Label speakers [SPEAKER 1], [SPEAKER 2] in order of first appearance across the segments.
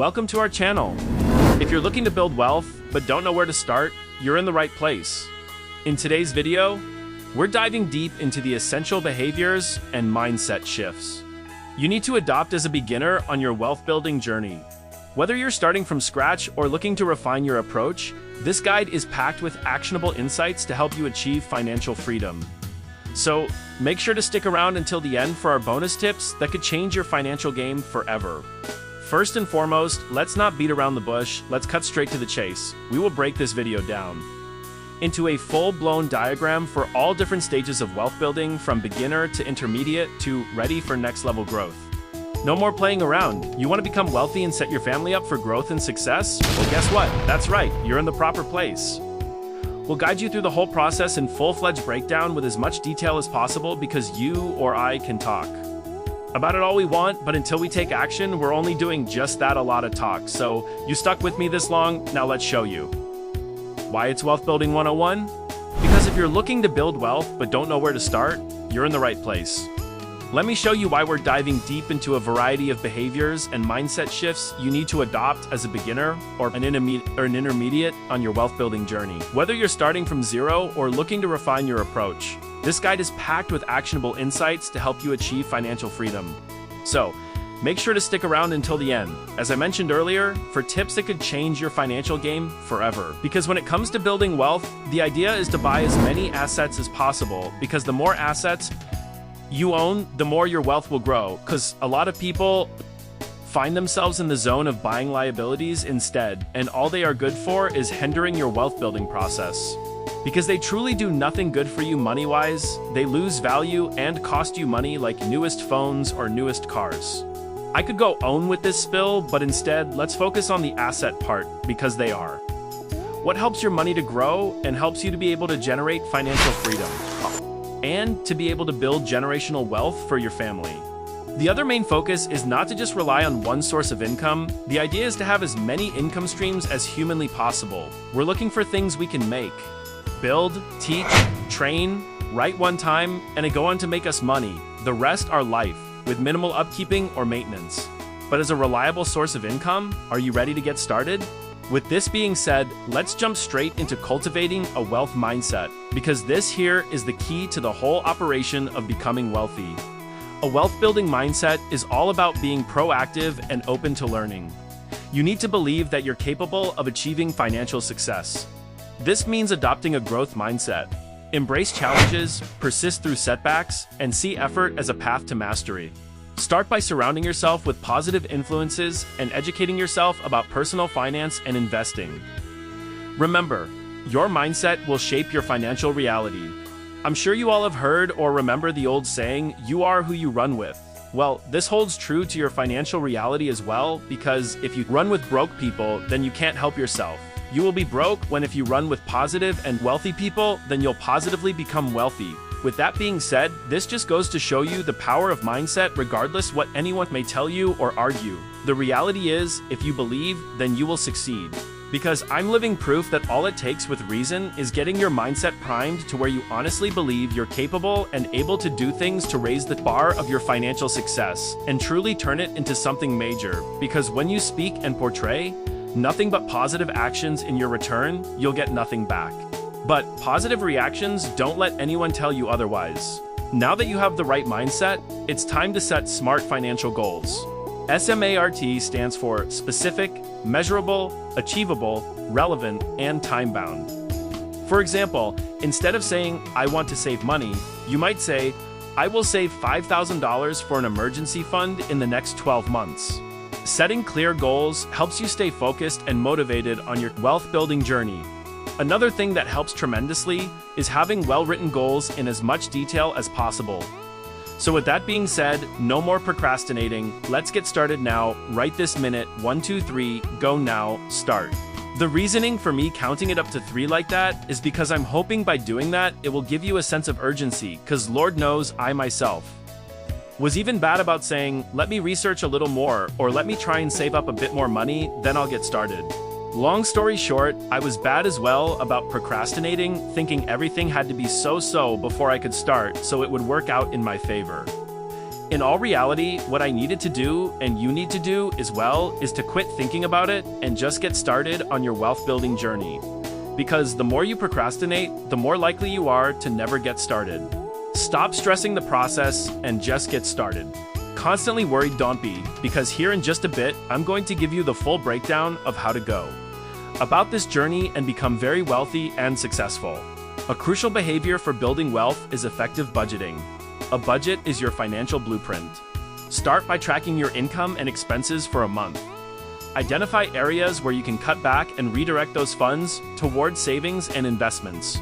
[SPEAKER 1] Welcome to our channel. If you're looking to build wealth but don't know where to start, you're in the right place. In today's video, we're diving deep into the essential behaviors and mindset shifts you need to adopt as a beginner on your wealth building journey. Whether you're starting from scratch or looking to refine your approach, this guide is packed with actionable insights to help you achieve financial freedom. So, make sure to stick around until the end for our bonus tips that could change your financial game forever. First and foremost, let's not beat around the bush, let's cut straight to the chase. We will break this video down into a full-blown diagram for all different stages of wealth building, from beginner to intermediate to ready for next-level growth. No more playing around. You want to become wealthy and set your family up for growth and success? Well, guess what? That's right, you're in the proper place. We'll guide you through the whole process in full-fledged breakdown with as much detail as possible, because you or I can talk about it all we want, but until we take action, we're only doing just that, a lot of talk. So, you stuck with me this long, now let's show you why it's Wealth Building 101. Because if you're looking to build wealth but don't know where to start, you're in the right place. Let me show you why we're diving deep into a variety of behaviors and mindset shifts you need to adopt as a beginner or an intermediate on your wealth building journey. Whether you're starting from zero or looking to refine your approach, this guide is packed with actionable insights to help you achieve financial freedom. So, make sure to stick around until the end, as I mentioned earlier, for tips that could change your financial game forever. Because when it comes to building wealth, the idea is to buy as many assets as possible, because the more assets you own, the more your wealth will grow. Because a lot of people find themselves in the zone of buying liabilities instead, and all they are good for is hindering your wealth building process. Because they truly do nothing good for you money-wise, they lose value and cost you money, like newest phones or newest cars. I could go on with this spill, but instead, let's focus on the asset part, because they are what helps your money to grow and helps you to be able to generate financial freedom, and to be able to build generational wealth for your family. The other main focus is not to just rely on one source of income. The idea is to have as many income streams as humanly possible. We're looking for things we can make, build, teach, train, write one time, and go on to make us money. The rest are life, with minimal upkeeping or maintenance. But as a reliable source of income, are you ready to get started? With this being said, let's jump straight into cultivating a wealth mindset, because this here is the key to the whole operation of becoming wealthy. A wealth-building mindset is all about being proactive and open to learning. You need to believe that you're capable of achieving financial success. This means adopting a growth mindset. Embrace challenges, persist through setbacks, and see effort as a path to mastery. Start by surrounding yourself with positive influences and educating yourself about personal finance and investing. Remember, your mindset will shape your financial reality. I'm sure you all have heard or remember the old saying, "You are who you run with." Well, this holds true to your financial reality as well, because if you run with broke people, then you can't help yourself. You will be broke when if you run with positive and wealthy people, then you'll positively become wealthy. With that being said, this just goes to show you the power of mindset regardless what anyone may tell you or argue. The reality is, if you believe, then you will succeed. Because I'm living proof that all it takes with reason is getting your mindset primed to where you honestly believe you're capable and able to do things to raise the bar of your financial success and truly turn it into something major. Because when you speak and portray nothing but positive actions in your return, you'll get nothing back. But positive reactions, don't let anyone tell you otherwise. Now that you have the right mindset, it's time to set smart financial goals. SMART stands for specific, measurable, achievable, relevant, and time-bound. For example, instead of saying, "I want to save money," you might say, "I will save $5,000 for an emergency fund in the next 12 months. Setting clear goals helps you stay focused and motivated on your wealth-building journey. Another thing that helps tremendously is having well-written goals in as much detail as possible. So with that being said, no more procrastinating. Let's get started now, right this minute. 1, 2, 3, go now, start. The reasoning for me counting it up to 3 like that is because I'm hoping by doing that, it will give you a sense of urgency, because Lord knows I myself was even bad about saying, "Let me research a little more," or "Let me try and save up a bit more money, then I'll get started." Long story short, I was bad as well about procrastinating, thinking everything had to be so-so before I could start so it would work out in my favor. In all reality, what I needed to do, and you need to do as well, is to quit thinking about it and just get started on your wealth building journey. Because the more you procrastinate, the more likely you are to never get started. Stop stressing the process and just get started. Constantly worried don't be, because here in just a bit, I'm going to give you the full breakdown of how to go about this journey and become very wealthy and successful. A crucial behavior for building wealth is effective budgeting. A budget is your financial blueprint. Start by tracking your income and expenses for a month. Identify areas where you can cut back and redirect those funds towards savings and investments.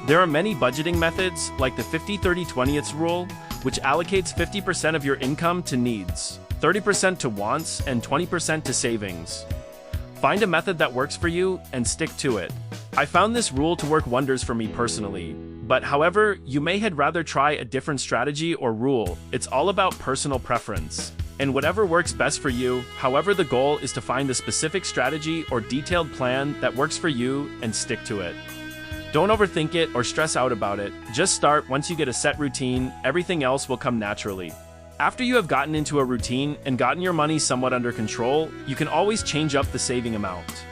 [SPEAKER 1] There are many budgeting methods, like the 50-30-20 rule, which allocates 50% of your income to needs, 30% to wants, and 20% to savings. Find a method that works for you and stick to it. I found this rule to work wonders for me personally. But however, you may had rather try a different strategy or rule. It's all about personal preference. And whatever works best for you, however, the goal is to find the specific strategy or detailed plan that works for you and stick to it. Don't overthink it or stress out about it. Just start. Once you get a set routine, everything else will come naturally. After you have gotten into a routine and gotten your money somewhat under control, you can always change up the saving amount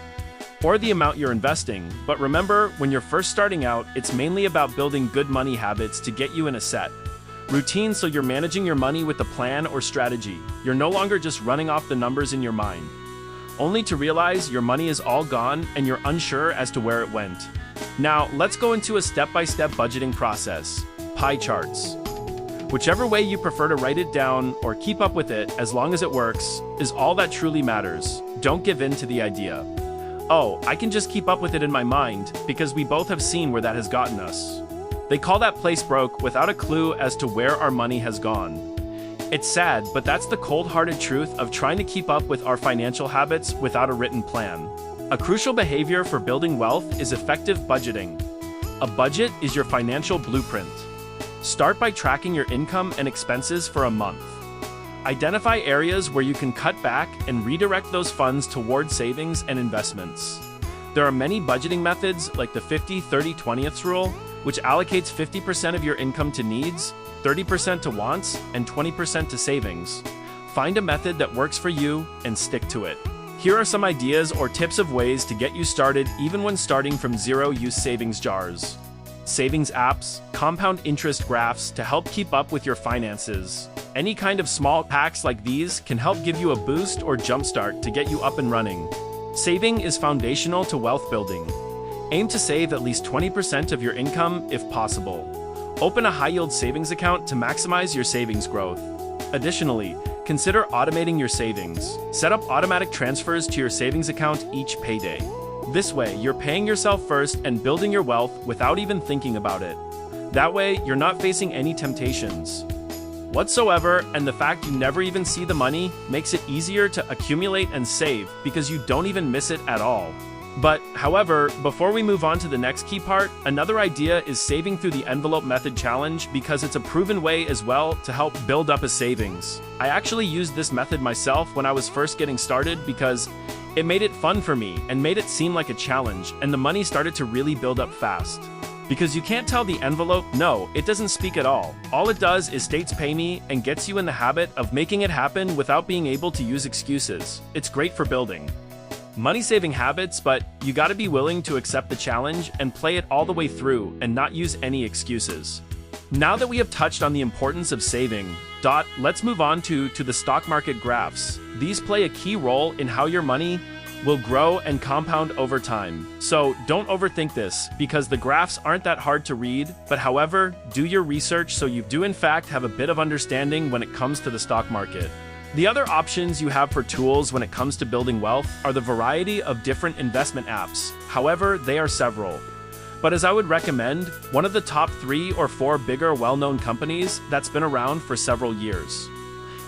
[SPEAKER 1] or the amount you're investing. But remember, when you're first starting out, it's mainly about building good money habits to get you in a set routine, so you're managing your money with a plan or strategy. You're no longer just running off the numbers in your mind, only to realize your money is all gone and you're unsure as to where it went. Now, let's go into a step-by-step budgeting process. Pie charts. Whichever way you prefer to write it down or keep up with it, as long as it works, is all that truly matters. Don't give in to the idea, "Oh, I can just keep up with it in my mind," because we both have seen where that has gotten us. They call that place broke, without a clue as to where our money has gone. It's sad, but that's the cold-hearted truth of trying to keep up with our financial habits without a written plan. A crucial behavior for building wealth is effective budgeting. A budget is your financial blueprint. Start by tracking your income and expenses for a month. Identify areas where you can cut back and redirect those funds towards savings and investments. There are many budgeting methods, like the 50-30-20 rule, which allocates 50% of your income to needs, 30% to wants, and 20% to savings. Find a method that works for you and stick to it. Here are some ideas or tips of ways to get you started even when starting from zero-use savings jars. Savings apps, compound interest graphs to help keep up with your finances. Any kind of small hacks like these can help give you a boost or jumpstart to get you up and running. Saving is foundational to wealth building. Aim to save at least 20% of your income if possible. Open a high-yield savings account to maximize your savings growth. Additionally, consider automating your savings. Set up automatic transfers to your savings account each payday. This way, you're paying yourself first and building your wealth without even thinking about it. That way, you're not facing any temptations whatsoever, and the fact you never even see the money makes it easier to accumulate and save because you don't even miss it at all. But, however, before we move on to the next key part, another idea is saving through the envelope method challenge, because it's a proven way as well to help build up a savings. I actually used this method myself when I was first getting started because it made it fun for me and made it seem like a challenge, and the money started to really build up fast. Because you can't tell the envelope, no, it doesn't speak at all. All it does is states pay me and gets you in the habit of making it happen without being able to use excuses. It's great for building money-saving habits, but you gotta be willing to accept the challenge and play it all the way through and not use any excuses. Now that we have touched on the importance of saving, let's move on to the stock market graphs. These play a key role in how your money will grow and compound over time. So don't overthink this, because the graphs aren't that hard to read, but however, do your research so you do in fact have a bit of understanding when it comes to the stock market. The other options you have for tools when it comes to building wealth are the variety of different investment apps. However, they are several. But as I would recommend, one of the top 3 or 4 bigger well-known companies that's been around for several years.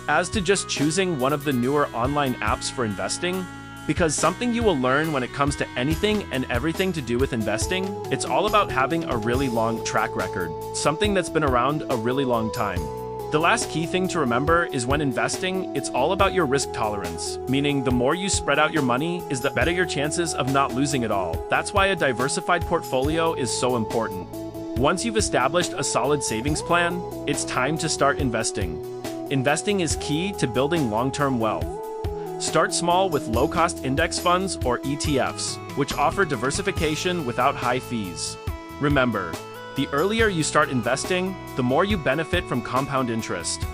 [SPEAKER 1] As to just choosing one of the newer online apps for investing, because something you will learn when it comes to anything and everything to do with investing, it's all about having a really long track record, something that's been around a really long time. The last key thing to remember is when investing, it's all about your risk tolerance, meaning the more you spread out your money is the better your chances of not losing it all. That's why a diversified portfolio is so important. Once you've established a solid savings plan, it's time to start investing. Investing is key to building long-term wealth. Start small with low-cost index funds or ETFs, which offer diversification without high fees. Remember, the earlier you start investing, the more you benefit from compound interest.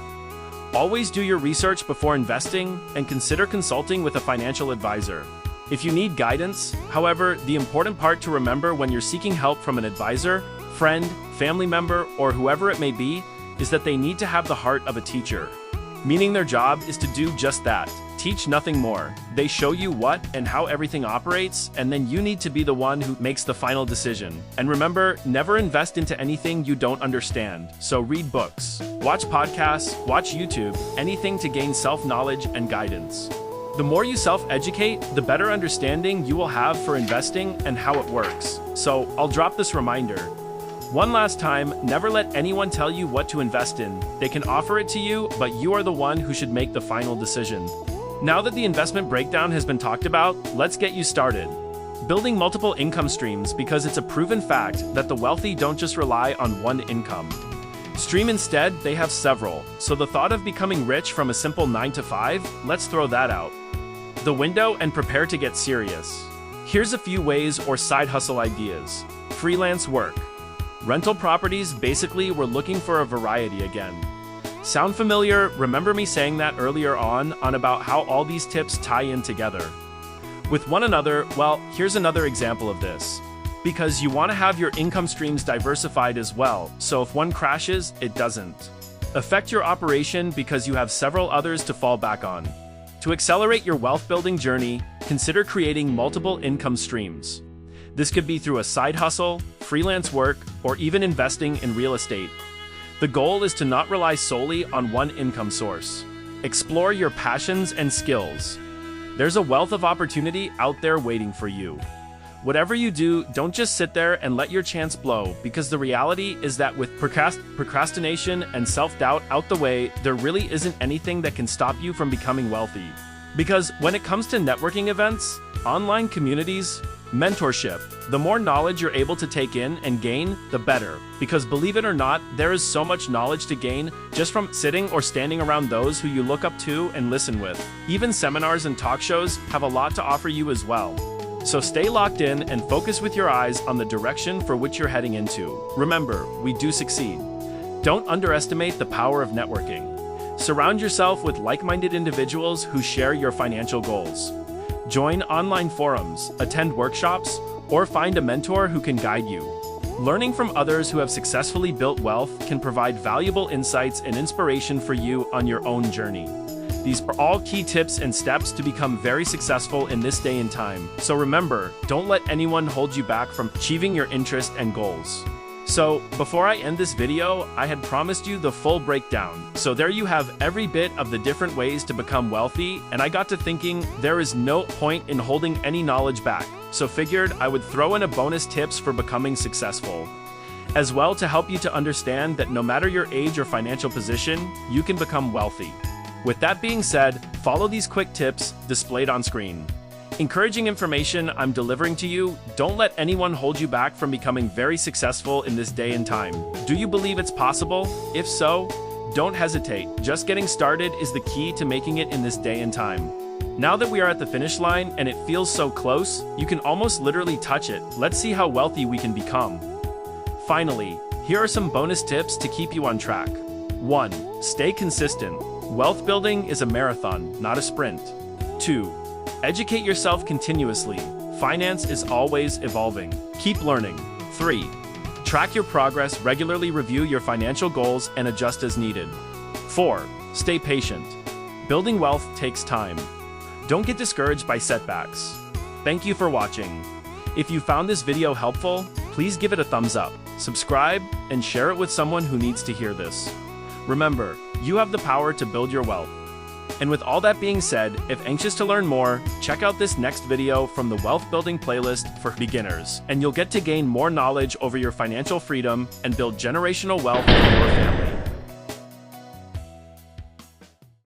[SPEAKER 1] Always do your research before investing and consider consulting with a financial advisor. If you need guidance, however, the important part to remember when you're seeking help from an advisor, friend, family member, or whoever it may be, is that they need to have the heart of a teacher. Meaning their job is to do just that. Teach nothing more. They show you what and how everything operates, and then you need to be the one who makes the final decision. And remember, never invest into anything you don't understand. So read books, watch podcasts, watch YouTube, anything to gain self-knowledge and guidance. The more you self-educate, the better understanding you will have for investing and how it works. So I'll drop this reminder. One last time, never let anyone tell you what to invest in. They can offer it to you, but you are the one who should make the final decision. Now that the investment breakdown has been talked about, let's get you started. Building multiple income streams, because it's a proven fact that the wealthy don't just rely on one income stream. Instead, they have several. So the thought of becoming rich from a simple 9 to 5, let's throw that out the window and prepare to get serious. Here's a few ways or side hustle ideas. Freelance work. Rental properties. Basically, we're looking for a variety again. Sound familiar? Remember me saying that earlier on about how all these tips tie in together with one another? Well, here's another example of this. Because you want to have your income streams diversified as well, so if one crashes, it doesn't affect your operation because you have several others to fall back on. To accelerate your wealth building journey, consider creating multiple income streams. This could be through a side hustle, freelance work, or even investing in real estate. The goal is to not rely solely on one income source. Explore your passions and skills. There's a wealth of opportunity out there waiting for you. Whatever you do, don't just sit there and let your chance blow, because the reality is that with procrastination and self-doubt out the way, there really isn't anything that can stop you from becoming wealthy. Because when it comes to networking events, online communities, mentorship, the more knowledge you're able to take in and gain, the better. Because believe it or not, there is so much knowledge to gain just from sitting or standing around those who you look up to and listen with. Even seminars and talk shows have a lot to offer you as well. So stay locked in and focus with your eyes on the direction for which you're heading into. Remember, we do succeed. Don't underestimate the power of networking. Surround yourself with like-minded individuals who share your financial goals. Join online forums, attend workshops, or find a mentor who can guide you. Learning from others who have successfully built wealth can provide valuable insights and inspiration for you on your own journey. These are all key tips and steps to become very successful in this day and time. So remember, don't let anyone hold you back from achieving your interests and goals. So, before I end this video, I had promised you the full breakdown. So there you have every bit of the different ways to become wealthy, and I got to thinking there is no point in holding any knowledge back. So figured I would throw in a bonus tips for becoming successful, as well to help you to understand that no matter your age or financial position, you can become wealthy. With that being said, follow these quick tips displayed on screen. Encouraging information I'm delivering to you. Don't let anyone hold you back from becoming very successful in this day and time. Do you believe it's possible? If so, don't hesitate. Just getting started is the key to making it in this day and time. Now that we are at the finish line and it feels so close, you can almost literally touch it. Let's see how wealthy we can become. Finally, here are some bonus tips to keep you on track. 1. Stay consistent. Wealth building is a marathon, not a sprint. 2. Educate yourself continuously. Finance is always evolving. Keep learning. 3. Track your progress. Regularly review your financial goals and adjust as needed. 4. Stay patient. Building wealth takes time. Don't get discouraged by setbacks. Thank you for watching. If you found this video helpful, please give it a thumbs up, subscribe, and share it with someone who needs to hear this. Remember, you have the power to build your wealth. And with all that being said, if anxious to learn more, check out this next video from the Wealth Building playlist for beginners, and you'll get to gain more knowledge over your financial freedom and build generational wealth in your family.